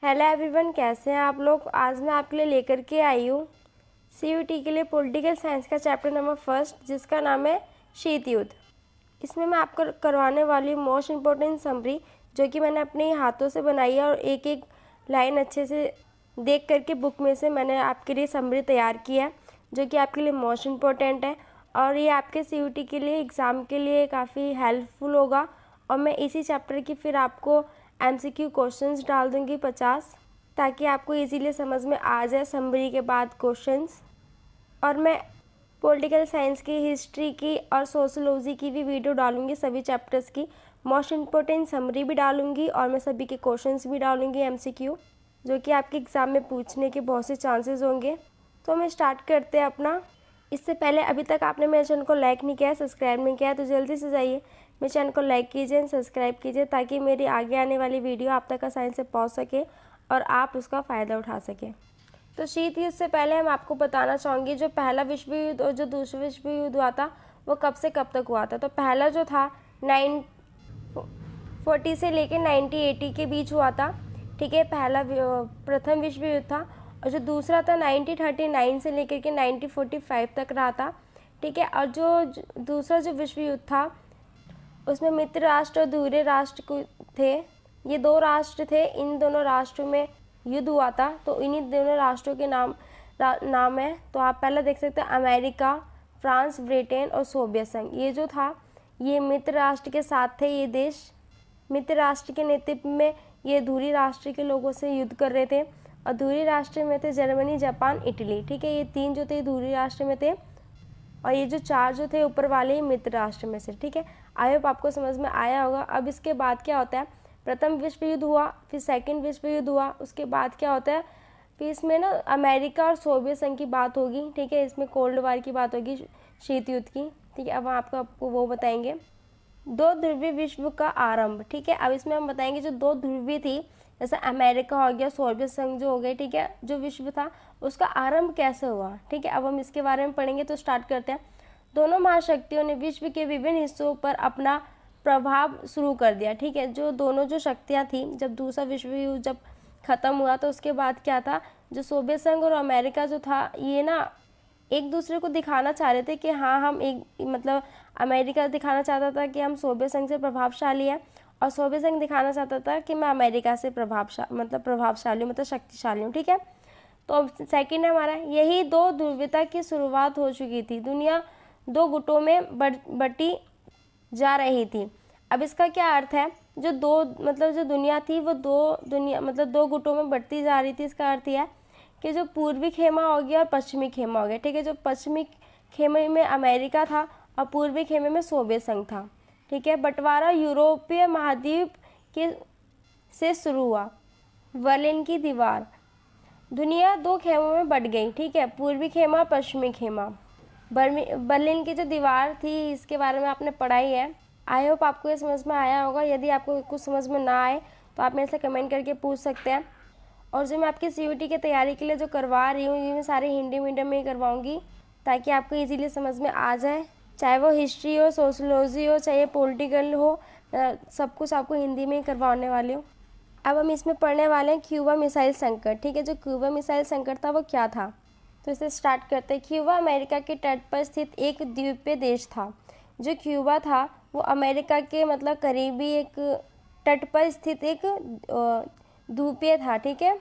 Hello everyone, कैसे हैं आप लोग। आज मैं आपके लिए लेकर के आई हूँ सीयूटी के लिए पॉलिटिकल साइंस का चैप्टर नंबर फर्स्ट, जिसका नाम है शीत युद्ध। इसमें मैं आपको करवाने वाली मोस्ट इम्पोर्टेंट समरी, जो कि मैंने अपने हाथों से बनाई है और एक एक लाइन अच्छे से देख करके बुक में से मैंने आपके लिए समरी तैयार की है, जो कि आपके लिए मोस्ट इम्पोर्टेंट है और ये आपके सीयूटी के लिए एग्ज़ाम के लिए काफ़ी हेल्पफुल होगा। और मैं इसी चैप्टर की फिर आपको MCQ क्वेश्चंस डाल दूंगी 50, ताकि आपको इजीली समझ में आ जाए समरी के बाद क्वेश्चंस। और मैं पॉलिटिकल साइंस की, हिस्ट्री की और सोशोलॉजी की भी वीडियो डालूंगी, सभी चैप्टर्स की मोस्ट इम्पोर्टेंट समरी भी डालूंगी और मैं सभी के क्वेश्चंस भी डालूंगी MCQ, जो कि आपके एग्ज़ाम में पूछने के बहुत से चांसेस होंगे। तो हम स्टार्ट करते हैं अपना। इससे पहले अभी तक आपने मेरे चैनल को लाइक नहीं किया, सब्सक्राइब नहीं किया, तो जल्दी से जाइए मेरे चैनल को लाइक कीजिए, सब्सक्राइब कीजिए, ताकि मेरी आगे आने वाली वीडियो आप तक आसानी से पहुंच सके और आप उसका फ़ायदा उठा सकें। तो शीत युद्ध से पहले हम आपको बताना चाहूँगी, जो पहला विश्व युद्ध और जो दूसरा विश्व युद्ध हुआ था वो कब से कब तक हुआ था। तो पहला जो था 940 से लेकर 1980 के बीच हुआ था, ठीक है, पहला प्रथम विश्व युद्ध था। और जो दूसरा था 1939 से लेकर के 1945 तक रहा था, ठीक है। और जो दूसरा जो विश्व युद्ध था उसमें मित्र राष्ट्र और दूसरे राष्ट्र थे, ये दो राष्ट्र थे, इन दोनों राष्ट्रों में युद्ध हुआ था। तो इन्हीं दोनों राष्ट्रों के नाम है। तो आप पहले देख सकते हैं अमेरिका, फ्रांस, ब्रिटेन और सोवियत संघ। ये जो था ये मित्र राष्ट्र के साथ थे। ये देश मित्र राष्ट्र के नेतृत्व में ये धुरी राष्ट्र के लोगों से युद्ध कर रहे थे। और धुरी राष्ट्र में थे जर्मनी, जापान, इटली, ठीक है। ये तीन जो थे धुरी राष्ट्र में थे और ये जो चार जो थे ऊपर वाले मित्र राष्ट्र में से, ठीक है। आई होप आपको समझ में आया होगा। अब इसके बाद क्या होता है, प्रथम विश्व युद्ध हुआ, फिर सेकंड विश्व युद्ध हुआ, उसके बाद क्या होता है, फिर इसमें ना अमेरिका और सोवियत संघ की बात होगी, ठीक है। इसमें कोल्ड वार की बात होगी, शीत युद्ध की, ठीक है। अब आपको वो बताएंगे दो ध्रुवीय विश्व का आरंभ, ठीक है। अब इसमें हम बताएंगे जो दो ध्रुवीय थी, जैसे अमेरिका हो गया, सोवियत संघ जो हो गए, ठीक है, जो विश्व था उसका आरंभ कैसे हुआ, ठीक है। अब हम इसके बारे में पढ़ेंगे। तो स्टार्ट करते हैं। दोनों महाशक्तियों ने विश्व के विभिन्न हिस्सों पर अपना प्रभाव शुरू कर दिया, ठीक है। जो दोनों जो शक्तियाँ थी, जब दूसरा विश्व युद्ध जब खत्म हुआ तो उसके बाद क्या था, जो सोवियत संघ और अमेरिका जो था, ये ना एक दूसरे को दिखाना चाह रहे थे कि हाँ हम एक, मतलब अमेरिका दिखाना चाहता था कि हम सोवियत संघ से प्रभावशाली है, और सोवियत संघ दिखाना चाहता था कि मैं अमेरिका से प्रभावशाली मतलब शक्तिशाली हूँ, ठीक है। तो सेकंड है हमारा, यही दो ध्रुवीयता की शुरुआत हो चुकी थी। दुनिया दो गुटों में बटी जा रही थी। अब इसका क्या अर्थ है, जो दो मतलब जो दुनिया थी वो दो गुटों में बढ़ती जा रही थी। इसका अर्थ यह है कि जो पूर्वी खेमा हो गया और पश्चिमी खेमा हो गया, ठीक है। जो पश्चिमी खेमे में अमेरिका था और पूर्वी खेमे में सोवियत संघ था, ठीक है। बंटवारा यूरोपीय महाद्वीप के से शुरू हुआ। बर्लिन की दीवार, दुनिया दो खेमों में बट गई, ठीक है, पूर्वी खेमा और पश्चिमी खेमा। बर्लिन की जो दीवार थी इसके बारे में आपने पढ़ा ही है। आई होप आपको ये समझ में आया होगा। यदि आपको कुछ समझ में ना आए तो आप मेरे से कमेंट करके पूछ सकते हैं। और जो मैं आपकी CUT की तैयारी के लिए जो करवा रही हूँ, ये मैं सारे हिंदी मीडियम में ही करवाऊँगी, ताकि आपको इजीली समझ में आ जाए। चाहे वो हिस्ट्री हो, सोशोलॉजी हो, चाहे पॉलिटिकल हो, सब कुछ आपको हिंदी में ही करवाने वाले हूँ। अब हम इसमें पढ़ने वाले हैं क्यूबा मिसाइल संकट, ठीक है। जो क्यूबा मिसाइल संकट था वो क्या था, तो इसे स्टार्ट करते हैं। क्यूबा अमेरिका के तट पर स्थित एक द्वीपीय देश था। जो क्यूबा था वो अमेरिका के मतलब करीबी एक तट पर स्थित एक द्वीपीय था, ठीक है।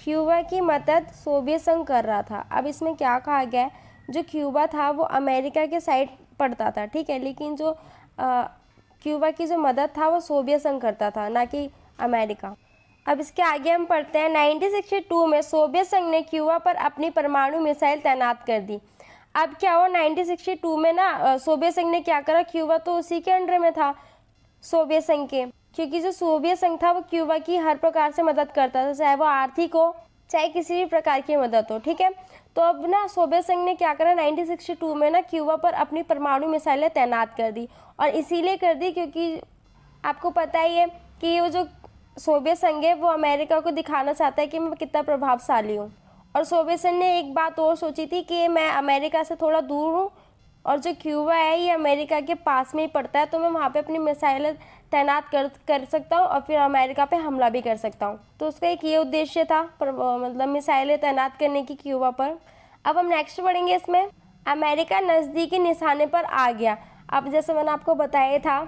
क्यूबा की मदद सोवियत संघ कर रहा था। अब इसमें क्या कहा गया है, जो क्यूबा था वो अमेरिका के साइड पड़ता था, ठीक है, लेकिन जो क्यूबा की जो मदद था वो सोवियत संघ करता था, ना कि अमेरिका। अब इसके आगे हम पढ़ते हैं। 1962 में सोवियत संघ ने क्यूबा पर अपनी परमाणु मिसाइल तैनात कर दी। अब क्या हुआ, 1962 में ना सोवियत संघ ने क्या करा, क्यूबा तो उसी के अंडर में था सोवियत संघ के, क्योंकि जो सोवियत संघ था वो क्यूबा की हर प्रकार से मदद करता था, चाहे वो आर्थिक हो चाहे किसी भी प्रकार की मदद हो, ठीक है। तो अब ना सोवियत संघ ने क्या करा, 1962 में ना क्यूबा पर अपनी परमाणु मिसाइलें तैनात कर दी। और इसीलिए कर दी क्योंकि आपको पता ही है कि वो जो सोवियत संघ है वो अमेरिका को दिखाना चाहता है कि मैं कितना प्रभावशाली हूँ। और सोवियत संघ ने एक बात और सोची थी कि मैं अमेरिका से थोड़ा दूर हूँ, और जो क्यूबा है ये अमेरिका के पास में ही पड़ता है, तो मैं वहाँ पे अपनी मिसाइलें तैनात कर सकता हूँ और फिर अमेरिका पे हमला भी कर सकता हूँ। तो उसका एक ये उद्देश्य था, मतलब मिसाइलें तैनात करने की क्यूबा पर। अब हम नेक्स्ट पढ़ेंगे इसमें, अमेरिका नज़दीकी निशाने पर आ गया। अब जैसे मैंने आपको बताया था,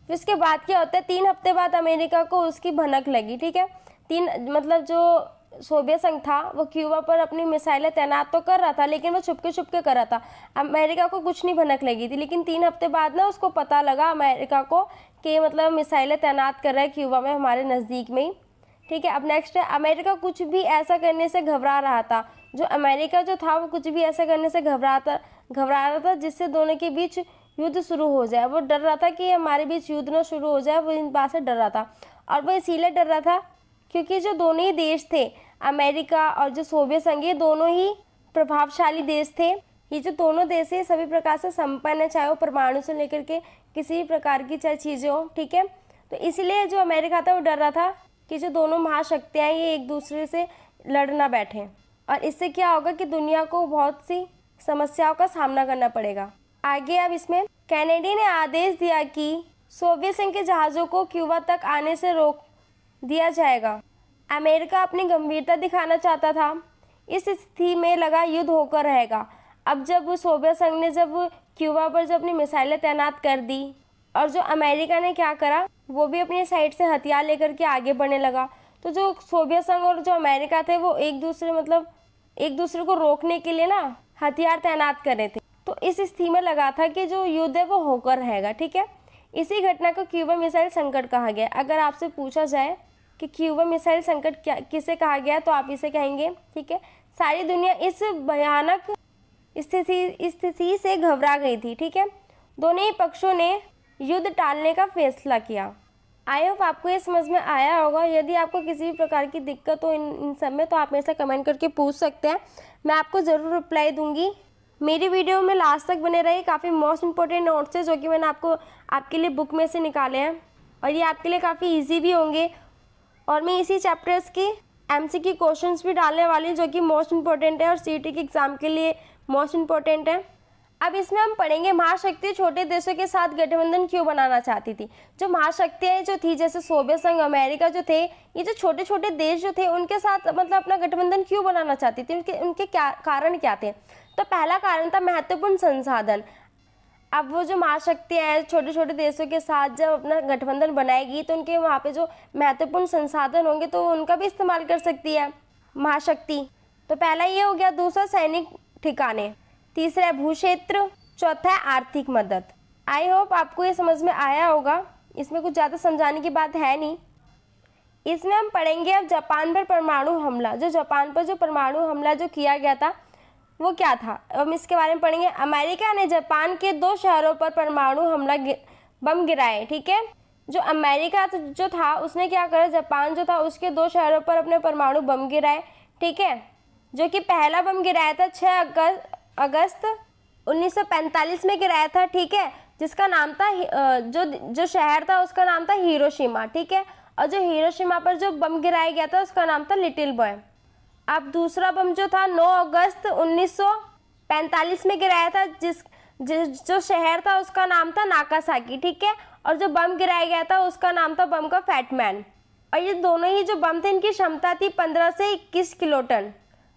फिर उसके बाद क्या होता है, 3 हफ्ते बाद अमेरिका को उसकी भनक लगी। ठीक है, मतलब जो सोवियत संघ था वो क्यूबा पर अपनी मिसाइलें तैनात तो कर रहा था, लेकिन वो छुपके छुपके कर रहा था। अमेरिका को कुछ नहीं भनक लगी थी, लेकिन 3 हफ्ते बाद ना उसको पता लगा अमेरिका को कि मतलब मिसाइलें तैनात कर रहा है क्यूबा में, हमारे नज़दीक में ही। ठीक है, अब नेक्स्ट है, अमेरिका कुछ भी ऐसा करने से घबरा रहा था। जो अमेरिका जो था वो कुछ भी ऐसा करने से घबरा रहा था जिससे दोनों के बीच युद्ध शुरू हो जाए। वो डर रहा था कि हमारे बीच युद्ध ना शुरू हो जाए, वो इन बात से डर रहा था। और वो इसीलिए डर रहा था क्योंकि जो दोनों ही देश थे, अमेरिका और जो सोवियत संघ, ये दोनों ही प्रभावशाली देश थे। ये जो दोनों देश है सभी प्रकार से संपन्न है, चाहे वो परमाणु से लेकर के किसी भी प्रकार की चाहे चीज़ें हो। ठीक है, तो इसलिए जो अमेरिका था वो डर रहा था कि जो दोनों महाशक्तियाँ ये एक दूसरे से लड़ ना बैठें, और इससे क्या होगा कि दुनिया को बहुत सी समस्याओं का सामना करना पड़ेगा। आगे अब इसमें कैनेडी ने आदेश दिया कि सोवियत संघ के जहाज़ों को क्यूबा तक आने से रोक दिया जाएगा। अमेरिका अपनी गंभीरता दिखाना चाहता था। इस स्थिति में लगा युद्ध होकर रहेगा। अब जब सोवियत संघ ने जब क्यूबा पर जो अपनी मिसाइलें तैनात कर दी और जो अमेरिका ने क्या करा, वो भी अपनी साइड से हथियार लेकर के आगे बढ़ने लगा, तो जो सोवियत संघ और जो अमेरिका थे वो एक दूसरे को रोकने के लिए ना हथियार तैनात कर रहे थे। तो इस स्थिति में लगा था कि जो युद्ध है वो होकर रहेगा। ठीक है, इसी घटना को क्यूबा मिसाइल संकट कहा गया। अगर आपसे पूछा जाए कि क्यूबा मिसाइल संकट क्या किसे कहा गया, तो आप इसे कहेंगे। ठीक है, सारी दुनिया इस भयानक स्थिति से घबरा गई थी। ठीक है, दोनों ही पक्षों ने युद्ध टालने का फैसला किया। आई होप आपको ये समझ में आया होगा। यदि आपको किसी भी प्रकार की दिक्कत हो इन सब में, तो आप मेरे से कमेंट करके पूछ सकते हैं, मैं आपको ज़रूर रिप्लाई दूंगी। मेरी वीडियो में लास्ट तक बने रहिए। काफ़ी मोस्ट इंपॉर्टेंट नोट्स है जो कि मैंने आपके लिए बुक में से निकाले हैं, और ये आपके लिए काफ़ी ईजी भी होंगे। और मैं इसी चैप्टर्स की MCQ क्वेश्चंस भी डालने वाली हूँ जो कि मोस्ट इंपॉर्टेंट है और CET के एग्ज़ाम के लिए मोस्ट इंपॉर्टेंट है। अब इसमें हम पढ़ेंगे महाशक्ति छोटे देशों के साथ गठबंधन क्यों बनाना चाहती थी। जो महाशक्तियाँ जो थी, जैसे सोवियत संघ, अमेरिका जो थे, ये जो छोटे छोटे देश जो थे उनके साथ मतलब अपना गठबंधन क्यों बनाना चाहती थी, उनके क्या कारण क्या थे। तो पहला कारण था महत्वपूर्ण संसाधन। अब वो जो महाशक्तियाँ हैं छोटे छोटे देशों के साथ जब अपना गठबंधन बनाएगी, तो उनके वहाँ पे जो महत्वपूर्ण संसाधन होंगे तो उनका भी इस्तेमाल कर सकती है महाशक्ति। तो पहला ये हो गया। दूसरा सैनिक ठिकाने, तीसरा है भूक्षेत्र, चौथा है आर्थिक मदद। आई होप आपको ये समझ में आया होगा। इसमें कुछ ज़्यादा समझाने की बात है नहीं। इसमें हम पढ़ेंगे अब जापान पर परमाणु हमला। जो जापान पर जो परमाणु हमला जो किया गया था वो क्या था, हम इसके बारे में पढ़ेंगे। अमेरिका ने जापान के 2 शहरों पर परमाणु हमला बम गिराए। ठीक है, जो अमेरिका जो था उसने क्या करा, जापान जो था उसके 2 शहरों पर अपने परमाणु बम गिराए। ठीक है, जो कि पहला बम गिराया था 6 अगस्त 1945 में गिराया था। ठीक है, जिसका नाम था जो शहर था उसका नाम था हिरोशिमा। ठीक है, और जो हिरोशिमा पर जो बम गिराया गया था उसका नाम था लिटिल बॉय। अब दूसरा बम जो था 9 अगस्त 1945 में गिराया था, जो शहर था उसका नाम था नागासाकी। ठीक है, और जो बम गिराया गया था उसका नाम था बम का फैटमैन। और ये दोनों ही जो बम थे इनकी क्षमता थी 15 से 21 किलोटन।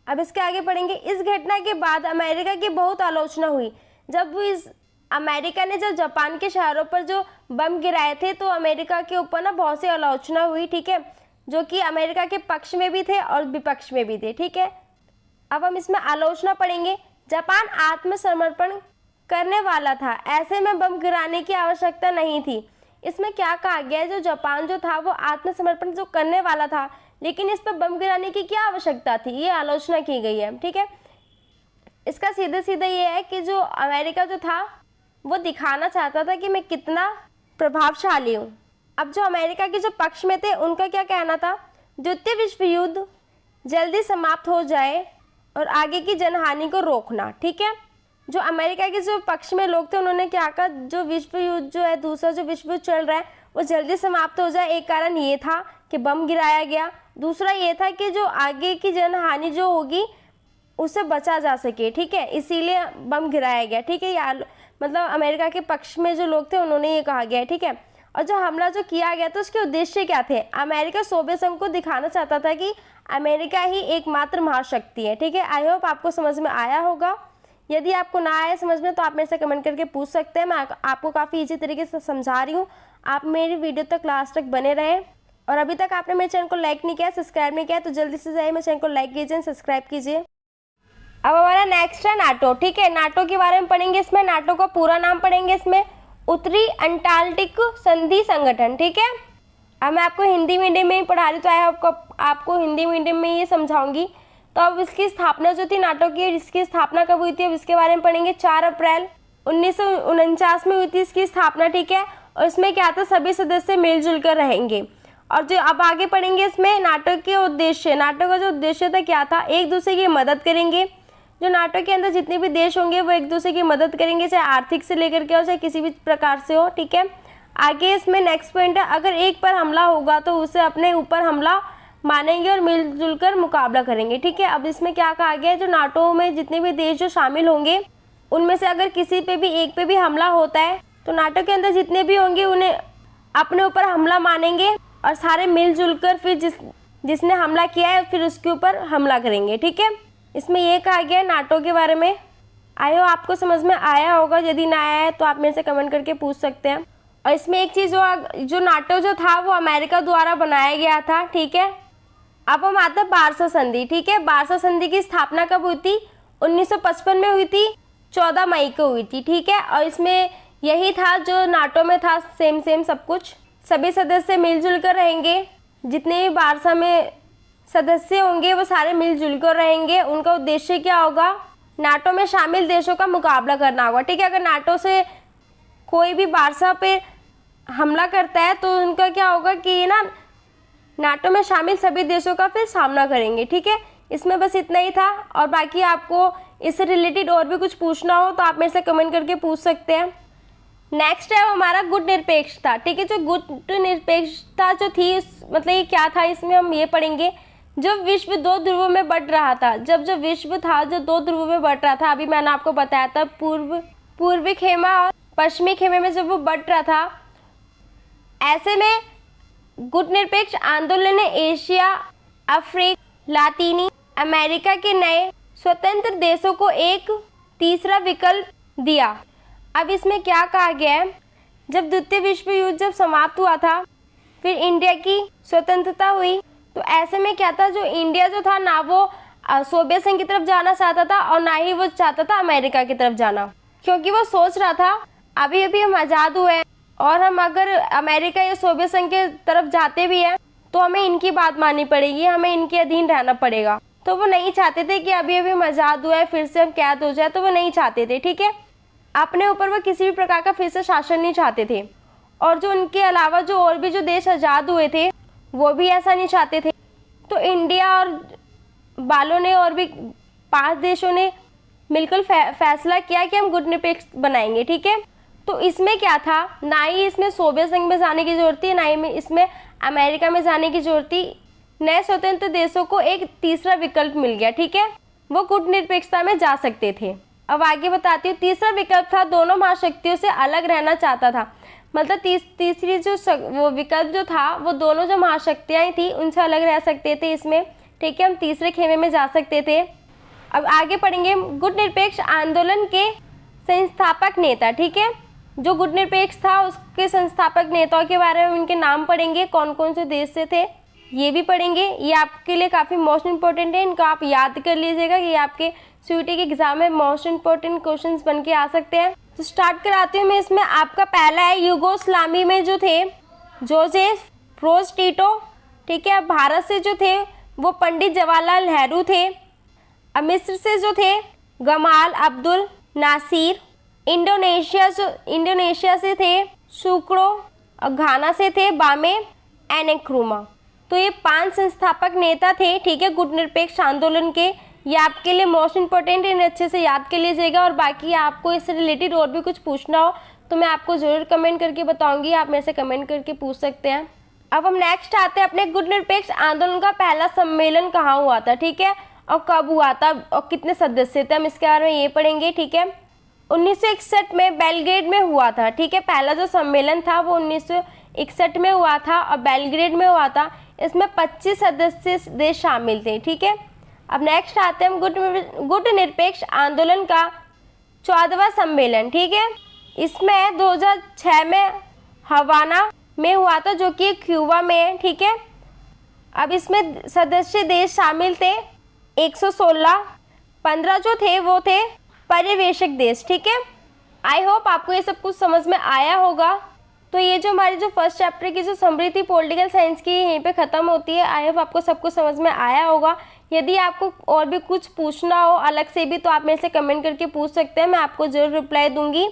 अब इसके आगे पढ़ेंगे। इस घटना के बाद अमेरिका की बहुत आलोचना हुई। अमेरिका ने जब जापान के शहरों पर जो बम गिराए थे तो अमेरिका के ऊपर ना बहुत सी आलोचना हुई। ठीक है, जो कि अमेरिका के पक्ष में भी थे और विपक्ष में भी थे। ठीक है, अब हम इसमें आलोचना पढ़ेंगे। जापान आत्मसमर्पण करने वाला था, ऐसे में बम गिराने की आवश्यकता नहीं थी। इसमें क्या कहा गया है, जो जापान जो था वो आत्मसमर्पण जो करने वाला था, लेकिन इस पर बम गिराने की क्या आवश्यकता थी, ये आलोचना की गई है। ठीक है, इसका सीधे सीधे ये है कि जो अमेरिका जो था वो दिखाना चाहता था कि मैं कितना प्रभावशाली हूँ। अब जो अमेरिका के जो पक्ष में थे उनका क्या कहना था, द्वितीय विश्व युद्ध जल्दी समाप्त हो जाए और आगे की जनहानि को रोकना। ठीक है, जो अमेरिका के जो पक्ष में लोग थे उन्होंने क्या कहा, जो विश्व युद्ध जो है, दूसरा जो विश्व युद्ध चल रहा है वो जल्दी समाप्त हो जाए। एक कारण ये था कि बम गिराया गया, दूसरा ये था कि जो आगे की जनहानि जो होगी उससे बचा जा सके। ठीक है, इसीलिए बम गिराया गया। ठीक है, मतलब अमेरिका के पक्ष में जो लोग थे उन्होंने ये कहा गया है, ठीक है। और जो हमला जो किया गया था उसके उद्देश्य क्या थे? अमेरिका सोवियत संघ को दिखाना चाहता था कि अमेरिका ही एकमात्र महाशक्ति है, ठीक है। आई होप आपको समझ में आया होगा। यदि आपको ना आए समझ में तो आप मेरे से कमेंट करके पूछ सकते हैं। मैं आपको काफ़ी ईजी तरीके से समझा रही हूँ। आप मेरी वीडियो तक लास्ट तक बने रहें। और अभी तक आपने मेरे चैनल को लाइक नहीं किया, सब्सक्राइब नहीं किया, तो जल्दी से जाइए मेरे चैनल को लाइक कीजिए, सब्सक्राइब कीजिए। अब हमारा नेक्स्ट है नाटो, ठीक है। नाटो के बारे में पढ़ेंगे इसमें। नाटो का पूरा नाम पढ़ेंगे इसमें, उत्तरी अंटार्कटिक संधि संगठन, ठीक है। अब मैं आपको हिंदी मीडियम में ही पढ़ा रही, तो आपको हिंदी मीडियम में ये समझाऊंगी। तो अब इसकी स्थापना जो थी नाटो की, इसकी स्थापना कब हुई थी अब इसके बारे में पढ़ेंगे। 4 अप्रैल 1949 में हुई थी इसकी स्थापना, ठीक है। और इसमें क्या था, सभी सदस्य मिलजुल कर रहेंगे। और जो अब आगे पढ़ेंगे इसमें नाटो के उद्देश्य, नाटो का जो उद्देश्य था क्या था, एक दूसरे की मदद करेंगे। जो नाटो के अंदर जितने भी देश होंगे वो एक दूसरे की मदद करेंगे, चाहे आर्थिक से लेकर के हो चाहे किसी भी प्रकार से हो, ठीक है। आगे इसमें नेक्स्ट पॉइंट है, अगर एक पर हमला होगा तो उसे अपने ऊपर हमला मानेंगे और मिलजुल कर मुकाबला करेंगे, ठीक है। अब इसमें क्या कहा गया है, जो नाटो में जितने भी देश जो शामिल होंगे उनमें से अगर किसी पे भी एक पे भी हमला होता है तो नाटो के अंदर जितने भी होंगे उन्हें अपने ऊपर हमला मानेंगे और सारे मिलजुल कर फिर जिसने हमला किया है फिर उसके ऊपर हमला करेंगे, ठीक है। इसमें ये कहा गया है नाटो के बारे में। आई हो आपको समझ में आया होगा, यदि ना आया है तो आप मेरे से कमेंट करके पूछ सकते हैं। और इसमें एक चीज़ जो नाटो जो था वो अमेरिका द्वारा बनाया गया था, ठीक है। अब हम आते हैं बारसा संधि, ठीक है। बारसा संधि की स्थापना कब हुई थी? 1955 में हुई थी, 14 मई को हुई थी, ठीक है। और इसमें यही था जो नाटो में था, सेम सब कुछ। सभी सदस्य मिलजुल कर रहेंगे, जितने भी बारसा में सदस्य होंगे वो सारे मिलजुल कर रहेंगे। उनका उद्देश्य क्या होगा? नाटो में शामिल देशों का मुकाबला करना होगा, ठीक है। अगर नाटो से कोई भी बारसा पे हमला करता है तो उनका क्या होगा कि ना नाटो में शामिल सभी देशों का फिर सामना करेंगे, ठीक है। इसमें बस इतना ही था। और बाकी आपको इससे रिलेटेड और भी कुछ पूछना हो तो आप मेरे से कमेंट करके पूछ सकते हैं। नेक्स्ट है वो हमारा गुट निरपेक्षता, ठीक है। जो गुट निरपेक्षता जो थी मतलब ये क्या था, इसमें हम ये पढ़ेंगे। जब विश्व 2 ध्रुवों में बंट रहा था, जब विश्व था जो 2 ध्रुवों में बंट रहा था, अभी मैंने आपको बताया था पूर्वी खेमा और पश्चिमी खेमे में जब वो बंट रहा था, ऐसे में गुट निरपेक्ष आंदोलन ने एशिया, अफ्रीका, लातीनी अमेरिका के नए स्वतंत्र देशों को एक तीसरा विकल्प दिया। अब इसमें क्या कहा गया है, जब द्वितीय विश्व युद्ध जब समाप्त हुआ था फिर इंडिया की स्वतंत्रता हुई, तो ऐसे में क्या था, जो इंडिया जो था ना वो सोवियत संघ की तरफ जाना चाहता था और ना ही वो चाहता था अमेरिका की तरफ जाना, क्योंकि वो सोच रहा था अभी अभी हम आज़ाद हुए हैं और हम अगर अमेरिका या सोवियत संघ के तरफ जाते भी हैं तो हमें इनकी बात माननी पड़ेगी, हमें इनके अधीन रहना पड़ेगा। तो वो नहीं चाहते थे कि अभी अभी हम आज़ाद हुए हैं फिर से हम कैद हो जाए, तो वो नहीं चाहते थे, ठीक है। अपने ऊपर वो किसी भी प्रकार का फिर से शासन नहीं चाहते थे। और जो उनके अलावा जो और भी जो देश आज़ाद हुए थे वो भी ऐसा नहीं चाहते थे। तो इंडिया और बालों ने और भी 5 देशों ने मिलकर फैसला किया कि हम गुट निरपेक्ष बनाएंगे, ठीक है। तो इसमें क्या था, ना ही इसमें सोवियत संघ में जाने की जरूरत थी, ना ही इसमें अमेरिका में जाने की जरूरत थी। नए स्वतंत्र देशों को एक तीसरा विकल्प मिल गया, ठीक है। वो गुट निरपेक्षता में जा सकते थे। अब आगे बताती हूँ। तीसरा विकल्प था दोनों महाशक्तियों से अलग रहना चाहता था। मतलब तीसरी जो वो विकल्प जो था वो दोनों जो महाशक्तियाँ थी उनसे अलग रह सकते थे इसमें, ठीक है। हम तीसरे खेमे में जा सकते थे। अब आगे पढ़ेंगे गुट निरपेक्ष आंदोलन के संस्थापक नेता, ठीक है। जो गुट निरपेक्ष था उसके संस्थापक नेताओं के बारे में उनके नाम पढ़ेंगे, कौन कौन से देश से थे ये भी पढ़ेंगे। ये आपके लिए काफ़ी मोस्ट इंपॉर्टेंट है, इनको आप याद कर लीजिएगा कि आपके सीयूईटी के एग्जाम में मोस्ट इंपॉर्टेंट क्वेश्चंस बन के आ सकते हैं। तो स्टार्ट कराती हूँ मैं इसमें। आपका पहला है युगोस्लावी में जो थे जोसेफ ब्रोज टिटो, ठीक है। भारत से जो थे वो पंडित जवाहरलाल नेहरू थे। मिस्र से जो थे गमाल अब्दुल नासिर। इंडोनेशिया से थे सुक्रो। घाना से थे बामे एनक्रुमा। तो ये 5 संस्थापक नेता थे, ठीक है, गुट निरपेक्ष आंदोलन के। ये आपके लिए मोस्ट इंपॉर्टेंट है, अच्छे से याद कर लीजिएगा। और बाकी आपको इससे रिलेटेड और भी कुछ पूछना हो तो मैं आपको ज़रूर कमेंट करके बताऊंगी, आप मेरे से कमेंट करके पूछ सकते हैं। अब हम नेक्स्ट आते हैं अपने गुट निरपेक्ष आंदोलन का पहला सम्मेलन कहाँ हुआ था, ठीक है, और कब हुआ था और कितने सदस्य थे, हम इसके बारे में ये पढ़ेंगे, ठीक है। 1961 में बेलग्रेड में हुआ था। ठीक है, पहला जो सम्मेलन था वो 1961 में हुआ था और बेलग्रेड में हुआ था। इसमें 25 सदस्य देश शामिल थे। ठीक है, अब नेक्स्ट आते हैं हम गुट निरपेक्ष आंदोलन का 14वां सम्मेलन। ठीक है, इसमें 2006 में हवाना में हुआ था, जो कि क्यूबा में है। ठीक है, अब इसमें सदस्य देश शामिल थे 116, 15 जो थे वो थे पर्यवेक्षक देश। ठीक है, आई होप आपको ये सब कुछ समझ में आया होगा। तो ये जो हमारी जो फर्स्ट चैप्टर की जो समरी थी पॉलिटिकल साइंस की, यहीं पे ख़त्म होती है। आई होप आपको सब कुछ समझ में आया होगा। यदि आपको और भी कुछ पूछना हो अलग से भी, तो आप मेरे से कमेंट करके पूछ सकते हैं, मैं आपको ज़रूर रिप्लाई दूंगी।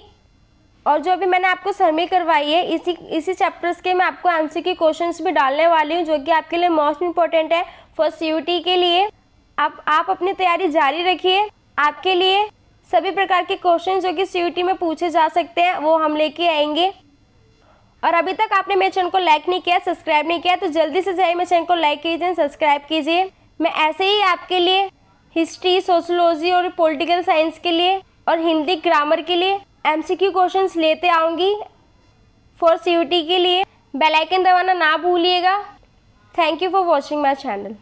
और जो अभी मैंने आपको समरी करवाई है, इसी चैप्टर्स के मैं आपको एमसीक्यू क्वेश्चंस भी डालने वाली हूँ, जो कि आपके लिए मोस्ट इंपॉर्टेंट है फॉर सीयूटी के लिए। आप अपनी तैयारी जारी रखिए। आपके लिए सभी प्रकार के क्वेश्चन जो कि सीयूटी में पूछे जा सकते हैं वो हम लेके आएंगे। और अभी तक आपने मेरे चैनल को लाइक नहीं किया, सब्सक्राइब नहीं किया, तो जल्दी से जाइए मेरे चैनल को लाइक कीजिए, सब्सक्राइब कीजिए। मैं ऐसे ही आपके लिए हिस्ट्री, सोशोलॉजी और पॉलिटिकल साइंस के लिए और हिंदी ग्रामर के लिए एमसीक्यू क्वेश्चंस लेते आऊँगी फॉर सीयूटी के लिए। बेल आइकन दबाना ना भूलिएगा। Thank you for watching my channel.